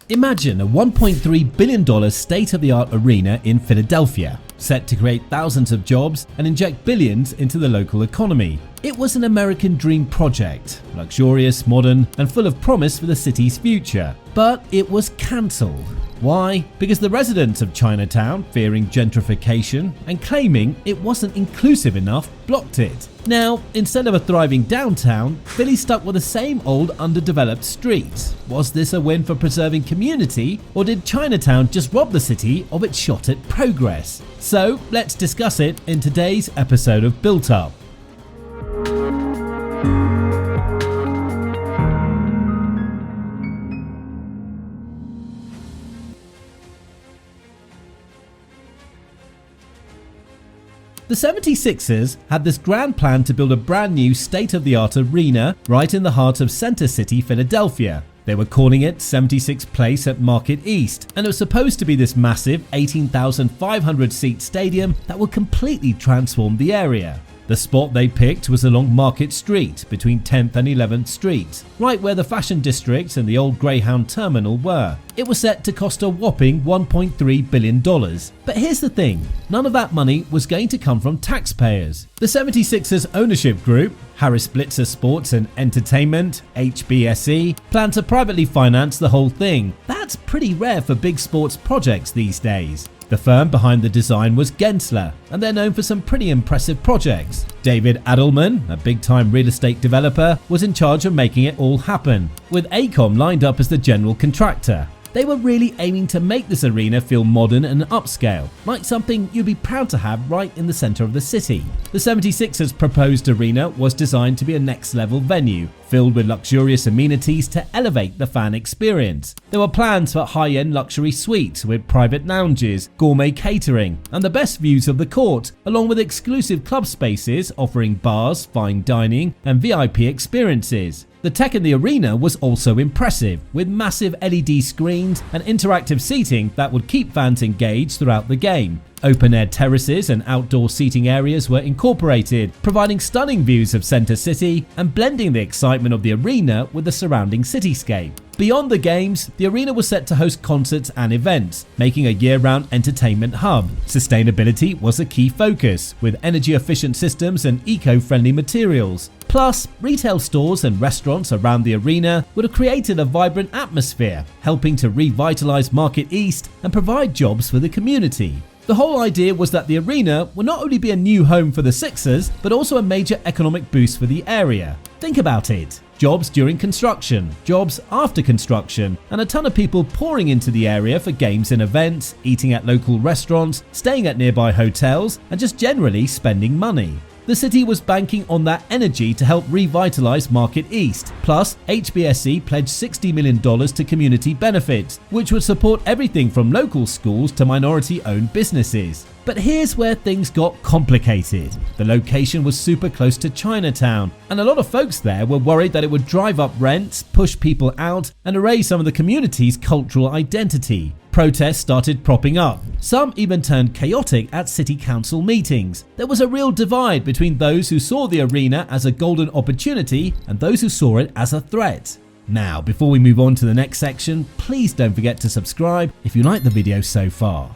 Imagine a $1.3 billion state-of-the-art arena in Philadelphia, set to create thousands of jobs and inject billions into the local economy. It was an American dream project, luxurious, modern, and full of promise for the city's future. But it was cancelled. Why? Because the residents of Chinatown, fearing gentrification and claiming it wasn't inclusive enough, blocked it. Now, instead of a thriving downtown, Philly stuck with the same old underdeveloped streets. Was this a win for preserving community, or did Chinatown just rob the city of its shot at progress? So, let's discuss it in today's episode of Built Up. The 76ers had this grand plan to build a brand new state-of-the-art arena right in the heart of Center City, Philadelphia. They were calling it 76 Place at Market East, and it was supposed to be this massive 18,500 seat stadium that would completely transform the area. The spot they picked was along Market Street between 10th and 11th Streets, right where the Fashion District and the old Greyhound Terminal were. It was set to cost a whopping $1.3 billion. But here's the thing, none of that money was going to come from taxpayers. The 76ers ownership group, Harris Blitzer Sports and Entertainment, HBSE, planned to privately finance the whole thing. That's pretty rare for big sports projects these days. The firm behind the design was Gensler, and they're known for some pretty impressive projects. David Adelman, a big-time real estate developer, was in charge of making it all happen, with AECOM lined up as the general contractor. They were really aiming to make this arena feel modern and upscale, like something you'd be proud to have right in the center of the city. The 76ers' proposed arena was designed to be a next-level venue, filled with luxurious amenities to elevate the fan experience. There were plans for high-end luxury suites with private lounges, gourmet catering, and the best views of the court, along with exclusive club spaces offering bars, fine dining, and VIP experiences. The tech in the arena was also impressive, with massive LED screens and interactive seating that would keep fans engaged throughout the game. Open-air terraces and outdoor seating areas were incorporated, providing stunning views of Center City and blending the excitement of the arena with the surrounding cityscape. Beyond the games, the arena was set to host concerts and events, making a year-round entertainment hub. Sustainability was a key focus, with energy-efficient systems and eco-friendly materials. Plus, retail stores and restaurants around the arena would have created a vibrant atmosphere, helping to revitalize Market East and provide jobs for the community. The whole idea was that the arena would not only be a new home for the Sixers, but also a major economic boost for the area. Think about it. Jobs during construction, jobs after construction, and a ton of people pouring into the area for games and events, eating at local restaurants, staying at nearby hotels, and just generally spending money. The city was banking on that energy to help revitalize Market East. Plus, HBSE pledged $60 million to community benefits, which would support everything from local schools to minority-owned businesses. But here's where things got complicated. The location was super close to Chinatown, and a lot of folks there were worried that it would drive up rents, push people out, and erase some of the community's cultural identity. Protests started propping up. Some even turned chaotic at city council meetings. There was a real divide between those who saw the arena as a golden opportunity and those who saw it as a threat. Now, before we move on to the next section, please don't forget to subscribe if you like the video so far.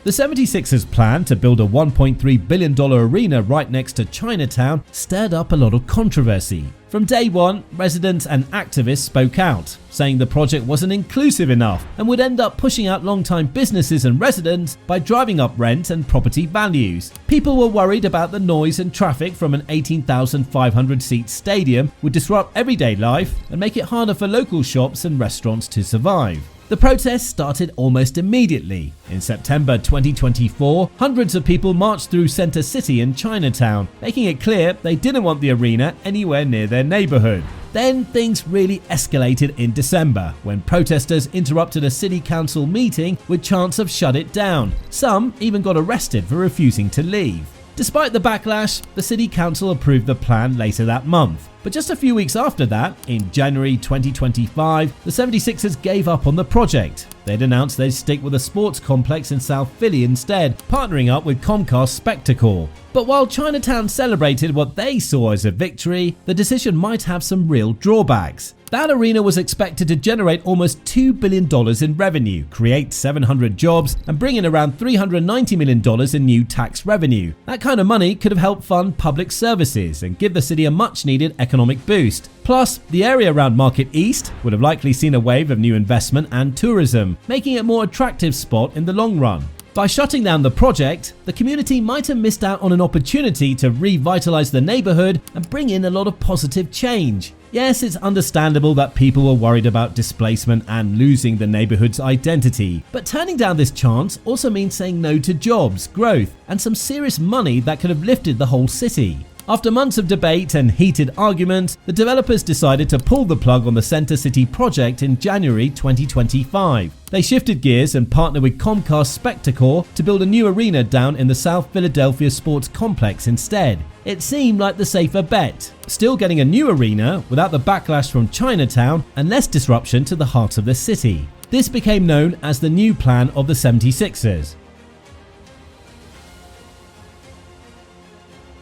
The 76ers' plan to build a $1.3 billion arena right next to Chinatown stirred up a lot of controversy. From day one, residents and activists spoke out, saying the project wasn't inclusive enough and would end up pushing out long-time businesses and residents by driving up rent and property values. People were worried about the noise and traffic from an 18,500-seat stadium would disrupt everyday life and make it harder for local shops and restaurants to survive. The protests started almost immediately. In September 2024, hundreds of people marched through Center City in Chinatown, making it clear they didn't want the arena anywhere near their neighborhood. Then things really escalated in December, when protesters interrupted a city council meeting with chants of "shut it down." Some even got arrested for refusing to leave. Despite the backlash, the city council approved the plan later that month. But just a few weeks after that, in January 2025, the 76ers gave up on the project. They'd announced they'd stick with a sports complex in South Philly instead, partnering up with Comcast Spectacor. But while Chinatown celebrated what they saw as a victory, the decision might have some real drawbacks. That arena was expected to generate almost $2 billion in revenue, create 700 jobs, and bring in around $390 million in new tax revenue. That kind of money could have helped fund public services and give the city a much-needed economic boost. Plus, the area around Market East would have likely seen a wave of new investment and tourism, making it a more attractive spot in the long run. By shutting down the project, the community might have missed out on an opportunity to revitalize the neighborhood and bring in a lot of positive change. Yes, it's understandable that people were worried about displacement and losing the neighborhood's identity, but turning down this chance also means saying no to jobs, growth, and some serious money that could have lifted the whole city. After months of debate and heated argument, the developers decided to pull the plug on the Center City project in January 2025. They shifted gears and partnered with Comcast Spectacor to build a new arena down in the South Philadelphia Sports Complex instead. It seemed like the safer bet, still getting a new arena without the backlash from Chinatown and less disruption to the heart of the city. This became known as the new plan of the 76ers.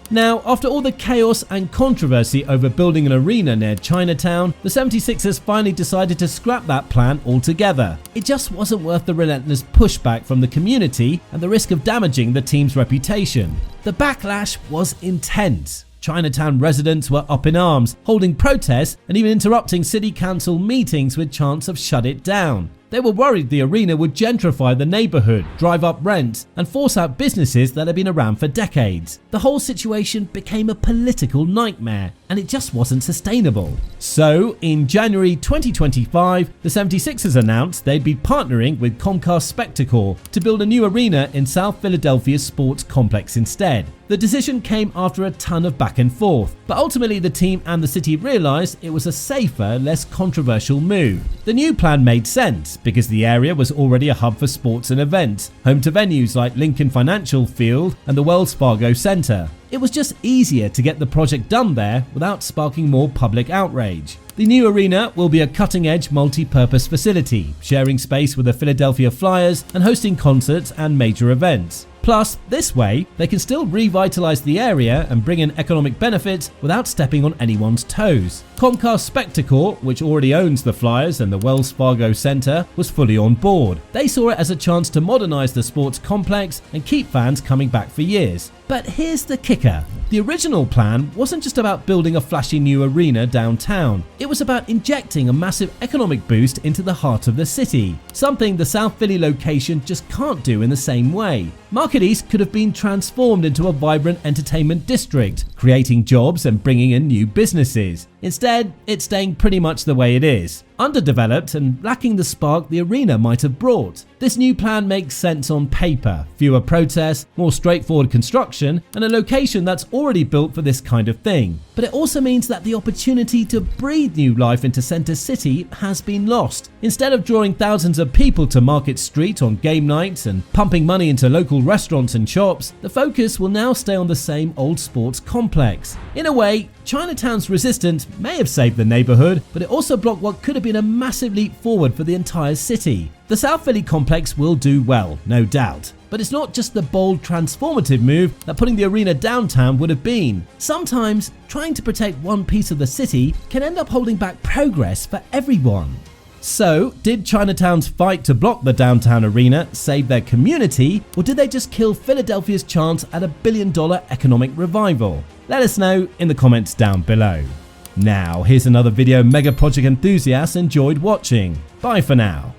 Now, after all the chaos and controversy over building an arena near Chinatown, the 76ers finally decided to scrap that plan altogether. It just wasn't worth the relentless pushback from the community and the risk of damaging the team's reputation. The backlash was intense. Chinatown residents were up in arms, holding protests and even interrupting city council meetings with chants of shut it down. They were worried the arena would gentrify the neighborhood, drive up rents, and force out businesses that had been around for decades. The whole situation became a political nightmare, and it just wasn't sustainable. So, in January 2025, the 76ers announced they'd be partnering with Comcast Spectacor to build a new arena in South Philadelphia's sports complex instead. The decision came after a ton of back and forth, but ultimately the team and the city realized it was a safer, less controversial move. The new plan made sense because the area was already a hub for sports and events, home to venues like Lincoln Financial Field and the Wells Fargo Center. It was just easier to get the project done there without sparking more public outrage. The new arena will be a cutting-edge multi-purpose facility, sharing space with the Philadelphia Flyers and hosting concerts and major events. Plus, this way, they can still revitalize the area and bring in economic benefits without stepping on anyone's toes. Comcast Spectacor, which already owns the Flyers and the Wells Fargo Center, was fully on board. They saw it as a chance to modernize the sports complex and keep fans coming back for years. But here's the kicker. The original plan wasn't just about building a flashy new arena downtown. It was about injecting a massive economic boost into the heart of the city, something the South Philly location just can't do in the same way. Market East could have been transformed into a vibrant entertainment district, creating jobs and bringing in new businesses. Instead, it's staying pretty much the way it is, underdeveloped and lacking the spark the arena might have brought. This new plan makes sense on paper: fewer protests, more straightforward construction, and a location that's already built for this kind of thing. But it also means that the opportunity to breathe new life into Center City has been lost. Instead of drawing thousands of people to Market Street on game nights and pumping money into local restaurants and shops, the focus will now stay on the same old sports complex. In a way, Chinatown's resistance may have saved the neighborhood, but it also blocked what could have been a massive leap forward for the entire city. The South Philly complex will do well, no doubt. But it's not just the bold, transformative move that putting the arena downtown would have been. Sometimes, trying to protect one piece of the city can end up holding back progress for everyone. So, did Chinatown's fight to block the downtown arena save their community, or did they just kill Philadelphia's chance at a billion-dollar economic revival? Let us know in the comments down below. Now, here's another video mega project enthusiasts enjoyed watching. Bye for now.